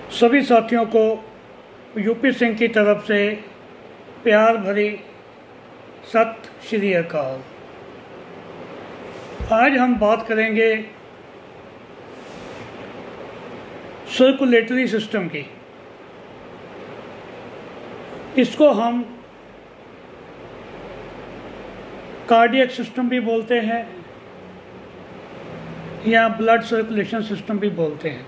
सभी साथियों को यूपी सिंह की तरफ से प्यार भरी सत श्री अकाल। आज हम बात करेंगे सर्कुलेटरी सिस्टम की। इसको हम कार्डियक सिस्टम भी बोलते हैं या ब्लड सर्कुलेशन सिस्टम भी बोलते हैं।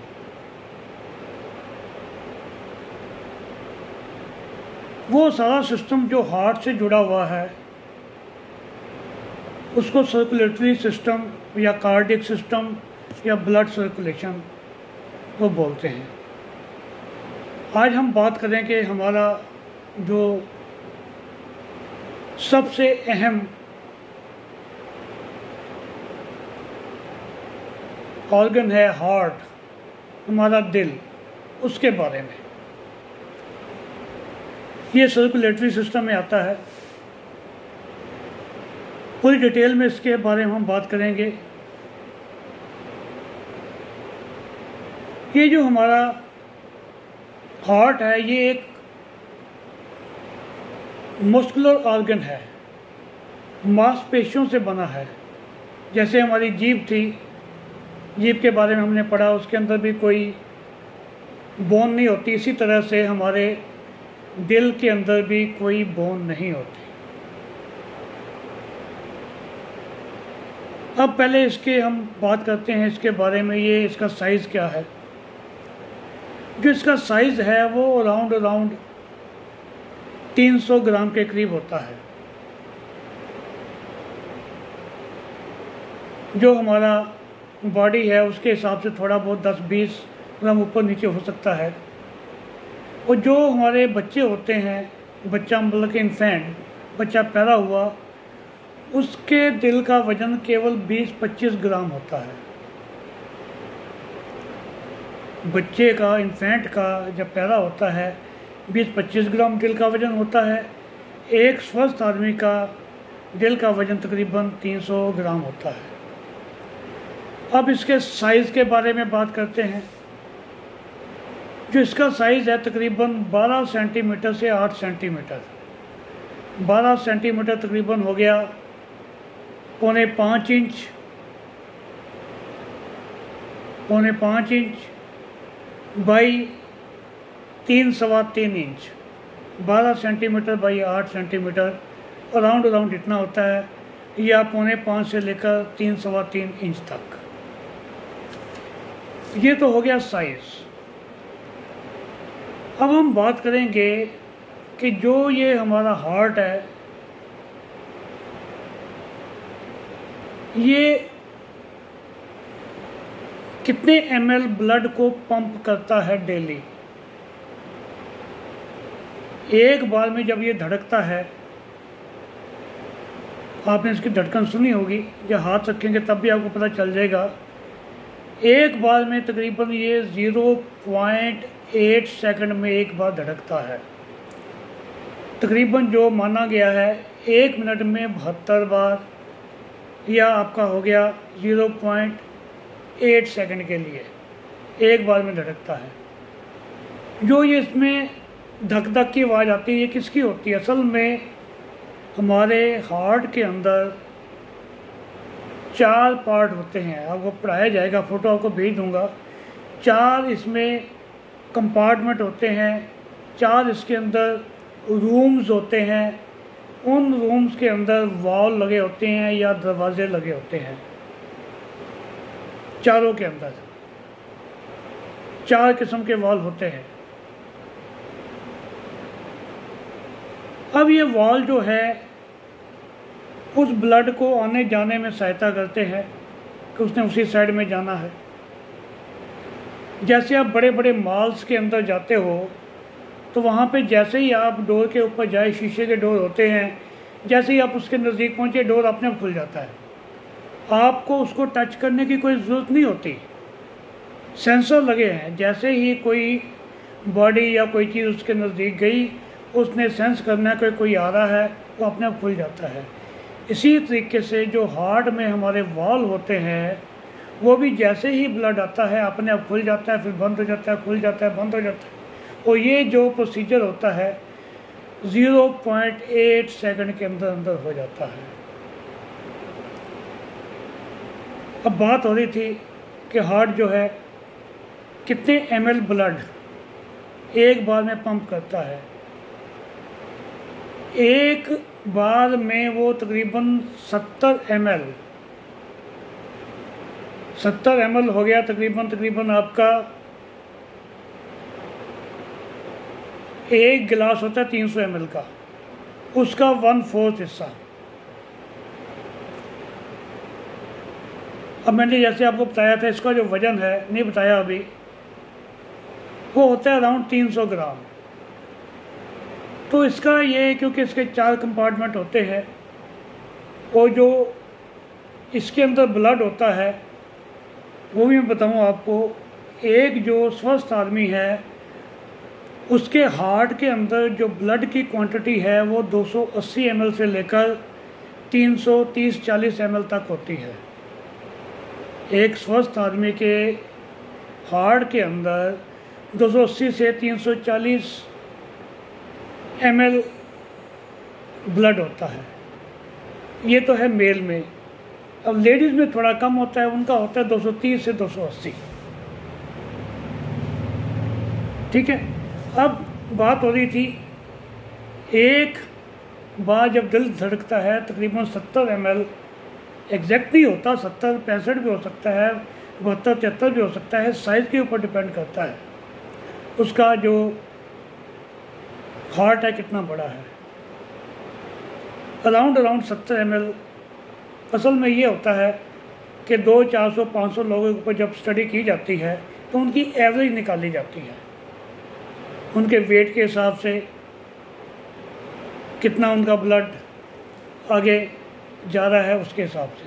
वो सारा सिस्टम जो हार्ट से जुड़ा हुआ है उसको सर्कुलेटरी सिस्टम या कार्डियक सिस्टम या ब्लड सर्कुलेशन वो बोलते हैं। आज हम बात करें कि हमारा जो सबसे अहम ऑर्गन है हार्ट, हमारा दिल, उसके बारे में। ये सर्कुलेटरी सिस्टम में आता है। पूरी डिटेल में इसके बारे में हम बात करेंगे। ये जो हमारा हार्ट है ये एक मस्कुलर ऑर्गन है, मांसपेशियों से बना है। जैसे हमारी जीभ थी, जीभ के बारे में हमने पढ़ा, उसके अंदर भी कोई बोन नहीं होती। इसी तरह से हमारे दिल के अंदर भी कोई बोन नहीं होती। अब पहले इसके हम बात करते हैं इसके बारे में, ये इसका साइज़ क्या है। जो इसका साइज़ है वो अराउंड 300 ग्राम के करीब होता है। जो हमारा बॉडी है उसके हिसाब से थोड़ा बहुत 10-20 ग्राम ऊपर नीचे हो सकता है। और जो हमारे बच्चे होते हैं, बच्चा मतलब कि इन्फेंट, बच्चा पैदा हुआ, उसके दिल का वजन केवल 20-25 ग्राम होता है। बच्चे का, इन्फेंट का जब पैदा होता है 20-25 ग्राम दिल का वजन होता है। एक स्वस्थ आदमी का दिल का वजन तकरीबन 300 ग्राम होता है। अब इसके साइज़ के बारे में बात करते हैं। जो इसका साइज़ है तकरीबन 12 सेंटीमीटर से 8 सेंटीमीटर। 12 सेंटीमीटर तकरीबन हो गया 4.25 inch, 4.25 inch by 3-3.25 inch. 12 centimetre by 8 centimetre, around इतना होता है, या 4.25 से लेकर 3-3.25 इंच तक। ये तो हो गया साइज़। अब हम बात करेंगे कि जो ये हमारा हार्ट है ये कितने ml ब्लड को पंप करता है डेली। एक बार में जब ये धड़कता है, आपने इसकी धड़कन सुनी होगी, या हाथ रखेंगे तब भी आपको पता चल जाएगा। एक बार में तकरीबन ये 0.8 सेकंड में एक बार धड़कता है। तकरीबन जो माना गया है 1 मिनट में 72 बार, या आपका हो गया 0.8 सेकंड के लिए एक बार में धड़कता है। जो ये इसमें धक धक की आवाज़ आती है, ये किसकी होती है? असल में हमारे हार्ट के अंदर 4 पार्ट होते हैं। आपको पढ़ाया जाएगा, फ़ोटो आपको भेज दूंगा। 4 इसमें कंपार्टमेंट होते हैं, 4 इसके अंदर रूम्स होते हैं। उन रूम्स के अंदर वॉल लगे होते हैं या दरवाजे लगे होते हैं। चारों के अंदर 4 किस्म के वॉल होते हैं। अब ये वॉल जो है उस ब्लड को आने जाने में सहायता करते हैं कि उसने उसी साइड में जाना है। जैसे आप बड़े बड़े मॉल्स के अंदर जाते हो तो वहाँ पे जैसे ही आप डोर के ऊपर जाए, शीशे के डोर होते हैं, जैसे ही आप उसके नज़दीक पहुँचे डोर अपने आप खुल जाता है। आपको उसको टच करने की कोई ज़रूरत नहीं होती, सेंसर लगे हैं। जैसे ही कोई बॉडी या कोई चीज़ उसके नज़दीक गई, उसने सेंस करना कि कोई आ रहा है, वो अपने आप खुल जाता है। इसी तरीके से जो हार्ट में हमारे वॉल होते हैं वो भी जैसे ही ब्लड आता है अपने आप खुल जाता है, फिर बंद हो जाता है, खुल जाता है, बंद हो जाता है। और ये जो प्रोसीजर होता है 0.8 सेकंड के अंदर अंदर हो जाता है। अब बात हो रही थी कि हार्ट जो है कितने ml ब्लड एक बार में पंप करता है। एक बार में वो तकरीबन 70 ml हो गया। तकरीबन आपका एक गिलास होता है 300 ml का, उसका 1/4 हिस्सा। अब मैंने जैसे आपको बताया था, इसका जो वज़न है नहीं बताया अभी, वो होता है अराउंड 300 ग्राम। तो इसका ये, क्योंकि इसके 4 कंपार्टमेंट होते हैं और जो इसके अंदर ब्लड होता है वो भी मैं बताऊँ आपको। एक जो स्वस्थ आदमी है उसके हार्ट के अंदर जो ब्लड की क्वांटिटी है वो 280 ml से लेकर 330-40 ml तक होती है। एक स्वस्थ आदमी के हार्ट के अंदर 280 से 340 ml ब्लड होता है। ये तो है मेल में। अब लेडीज़ में थोड़ा कम होता है, उनका होता है 230 से 280। ठीक है। अब बात हो रही थी, एक बार जब दिल धड़कता है तकरीबन 70 ml, एग्जैक्ट नहीं होता, 70-65 भी हो सकता है, 72-73 भी हो सकता है, साइज़ के ऊपर डिपेंड करता है उसका जो हार्ट है कितना बड़ा है। Around 70 ml। असल में ये होता है कि 200-400-500 लोगों के ऊपर जब स्टडी की जाती है तो उनकी एवरेज निकाली जाती है, उनके वेट के हिसाब से कितना उनका ब्लड आगे जा रहा है उसके हिसाब से।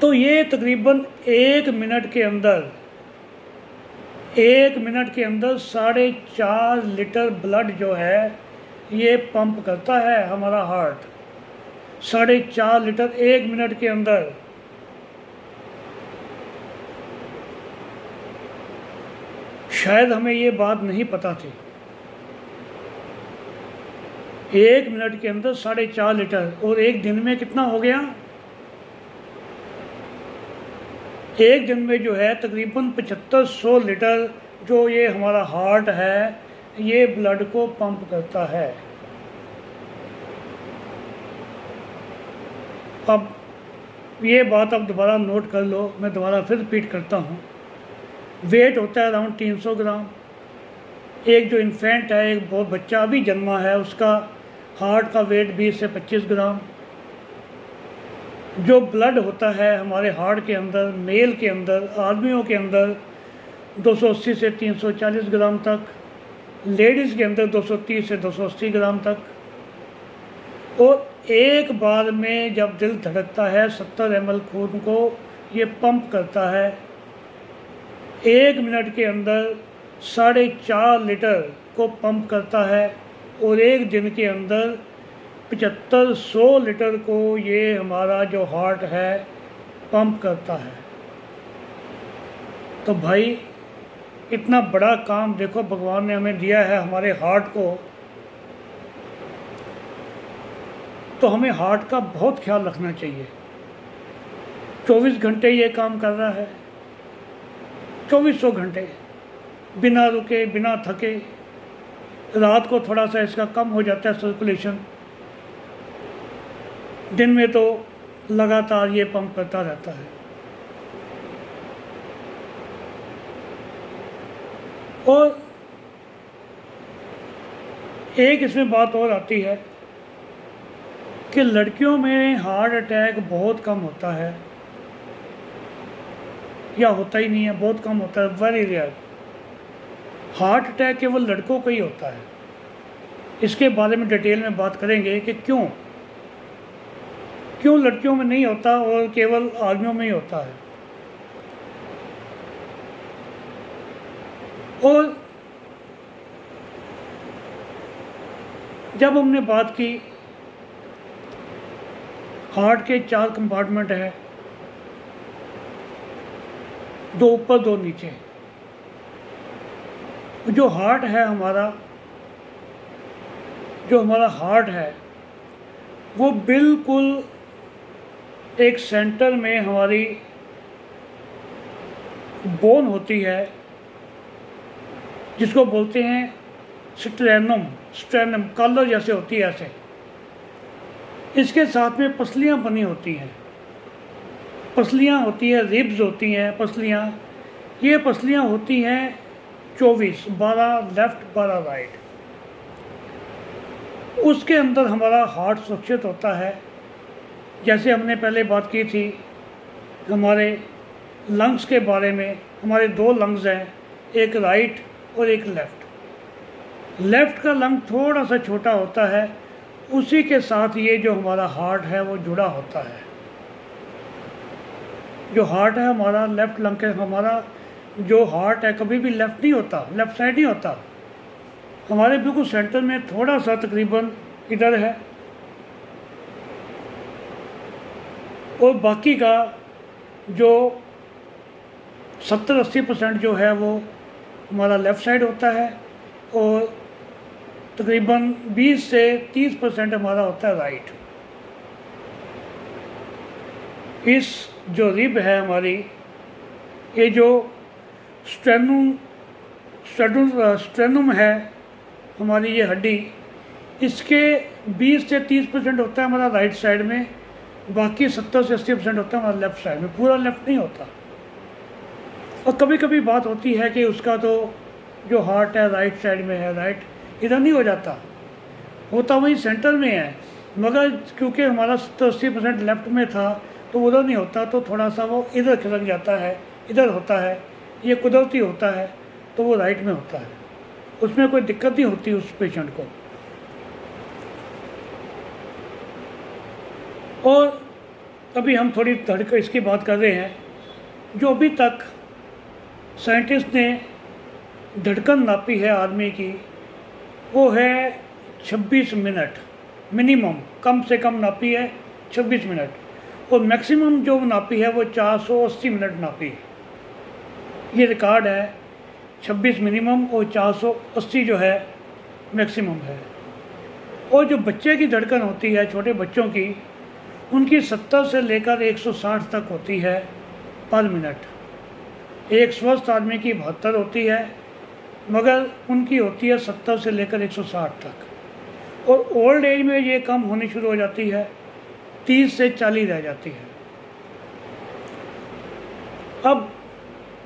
तो ये तकरीबन 1 मिनट के अंदर 4.5 लीटर ब्लड जो है ये पंप करता है हमारा हार्ट। 4.5 लीटर 1 मिनट के अंदर। शायद हमें ये बात नहीं पता थी। 1 मिनट के अंदर 4.5 लीटर, और एक दिन में कितना हो गया? एक दिन में जो है तकरीबन 7500 लीटर जो ये हमारा हार्ट है ये ब्लड को पंप करता है। अब ये बात अब दोबारा नोट कर लो, मैं दोबारा फिर रिपीट करता हूँ। वेट होता है अराउंड 300 ग्राम। एक जो इन्फेंट है, एक बहुत बच्चा अभी जन्मा है, उसका हार्ट का वेट 20 से 25 ग्राम। जो ब्लड होता है हमारे हार्ट के अंदर, मेल के अंदर, आदमियों के अंदर 280 से 340 ग्राम तक, लेडीज़ के अंदर 230 से 280 ग्राम तक। और एक बार में जब दिल धड़कता है 70 ml खून को ये पंप करता है। 1 मिनट के अंदर 4.5 लीटर को पंप करता है, और एक दिन के अंदर 7500 लीटर को ये हमारा जो हार्ट है पंप करता है। तो भाई इतना बड़ा काम देखो भगवान ने हमें दिया है हमारे हार्ट को, तो हमें हार्ट का बहुत ख्याल रखना चाहिए। 24 घंटे ये काम कर रहा है, 2400 घंटे बिना रुके बिना थके। रात को थोड़ा सा इसका कम हो जाता है सर्कुलेशन, दिन में तो लगातार ये पंप करता रहता है। और एक इसमें बात और आती है कि लड़कियों में हार्ट अटैक बहुत कम होता है, या होता ही नहीं है, बहुत कम होता है, वेरी रेयर। हार्ट अटैक केवल लड़कों का ही होता है। इसके बारे में डिटेल में बात करेंगे कि क्यों लड़कियों में नहीं होता और केवल आदमियों में ही होता है। और जब हमने बात की हार्ट के 4 कंपार्टमेंट हैं, दो ऊपर दो नीचे। जो हार्ट है हमारा, जो हमारा हार्ट है वो बिल्कुल एक सेंटर में हमारी बोन होती है जिसको बोलते हैं स्ट्रेनम। स्ट्रेनम कॉलर जैसे होती है ऐसे। इसके साथ में पसलियां बनी होती हैं, पसलियां होती है, रिब्स होती हैं पसलियां। ये पसलियां होती हैं 24, 12 लेफ्ट 12 राइट। उसके अंदर हमारा हार्ट सुरक्षित होता है। जैसे हमने पहले बात की थी हमारे लंग्स के बारे में, हमारे दो लंग्स हैं, एक राइट और एक लेफ़्ट। लेफ़्ट का लंग थोड़ा सा छोटा होता है, उसी के साथ ये जो हमारा हार्ट है वो जुड़ा होता है। जो हार्ट है हमारा लेफ़्ट लंग के, हमारा जो हार्ट है कभी भी लेफ़्ट नहीं होता, लेफ़्ट साइड नहीं होता, हमारे बिल्कुल सेंटर में थोड़ा सा तकरीबन इधर है, और बाकी का जो 70-80% जो है वो हमारा लेफ़्ट साइड होता है, और तकरीबन 20 से 30% हमारा होता है राइट। इस जो रिब है हमारी, ये जो स्ट्रेनुम है हमारी, ये हड्डी, इसके 20 से 30% होता है हमारा राइट साइड में, बाकी 70 से 80% होता है हमारा लेफ़्ट साइड में, पूरा लेफ़्ट नहीं होता। और कभी कभी बात होती है कि उसका तो जो हार्ट है राइट साइड में है, राइट इधर नहीं हो जाता, होता वही सेंटर में है, मगर क्योंकि हमारा 70-80% लेफ़्ट में था तो उधर नहीं होता, तो थोड़ा सा वो इधर खिसक जाता है, इधर होता है, ये कुदरती होता है, तो वो राइट में होता है, उसमें कोई दिक्कत नहीं होती उस पेशेंट को। और अभी हम थोड़ी धड़कन इसकी बात कर रहे हैं। जो अभी तक साइंटिस्ट ने धड़कन नापी है आदमी की, वो है 26 मिनट मिनिमम, कम से कम नापी है 26 मिनट, और मैक्सिमम जो नापी है वो 480 मिनट नापी है। ये रिकॉर्ड है, 26 मिनिमम और 480 जो है मैक्सिमम है। और जो बच्चे की धड़कन होती है, छोटे बच्चों की, उनकी 70 से लेकर 160 तक होती है पर मिनट। एक स्वस्थ आदमी की 72 होती है, मगर उनकी होती है 70 से लेकर 160 तक। और ओल्ड एज में ये कम होनी शुरू हो जाती है, 30 से 40 रह जाती है। अब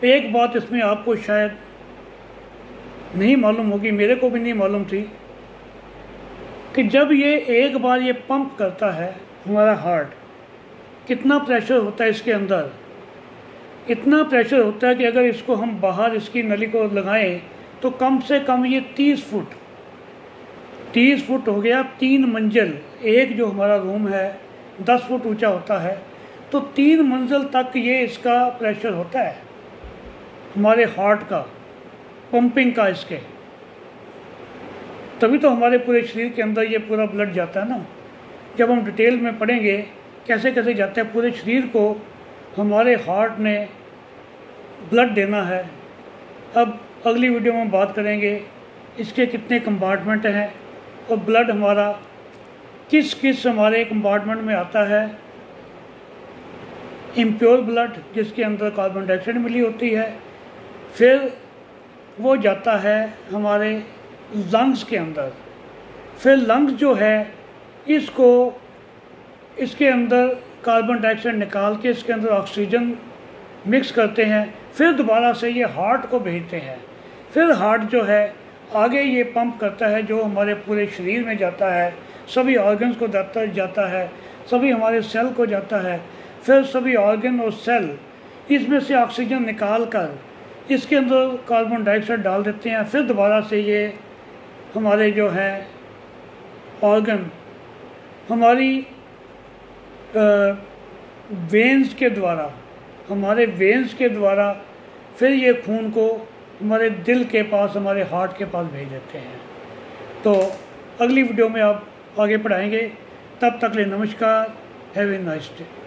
एक बात इसमें आपको शायद नहीं मालूम होगी, मेरे को भी नहीं मालूम थी, कि जब ये एक बार ये पंप करता है हमारा हार्ट, कितना प्रेशर होता है इसके अंदर। इतना प्रेशर होता है कि अगर इसको हम बाहर इसकी नली को लगाएं तो कम से कम ये 30 फुट हो गया, 3 मंजिल। एक जो हमारा रूम है 10 फुट ऊंचा होता है, तो 3 मंजिल तक ये इसका प्रेशर होता है हमारे हार्ट का, पंपिंग का इसके। तभी तो हमारे पूरे शरीर के अंदर ये पूरा ब्लड जाता है ना। जब हम डिटेल में पढ़ेंगे कैसे कैसे जाता है, पूरे शरीर को हमारे हार्ट ने ब्लड देना है। अब अगली वीडियो में बात करेंगे इसके कितने कंपार्टमेंट हैं, और ब्लड हमारा किस किस हमारे कंपार्टमेंट में आता है। इम्प्योर ब्लड, जिसके अंदर कार्बन डाइऑक्साइड मिली होती है, फिर वो जाता है हमारे लंग्स के अंदर। फिर लंग्स जो है इसको, इसके अंदर कार्बन डाइऑक्साइड निकाल के इसके अंदर ऑक्सीजन मिक्स करते हैं, फिर दोबारा से ये हार्ट को भेजते हैं। फिर हार्ट जो है आगे ये पंप करता है, जो हमारे पूरे शरीर में जाता है, सभी ऑर्गन्स को जाता है, सभी हमारे सेल को जाता है। फिर सभी ऑर्गन और सेल इसमें से ऑक्सीजन निकाल कर इसके अंदर कार्बन डाइऑक्साइड डाल देते हैं। फिर दोबारा से ये हमारे जो है ऑर्गन हमारी वेन्स के द्वारा, हमारे वेन्स के द्वारा फिर ये खून को हमारे दिल के पास, हमारे हार्ट के पास भेज देते हैं। तो अगली वीडियो में आप आगे पढ़ाएंगे। तब तक ले नमस्कार, हैव ए नाइस डे।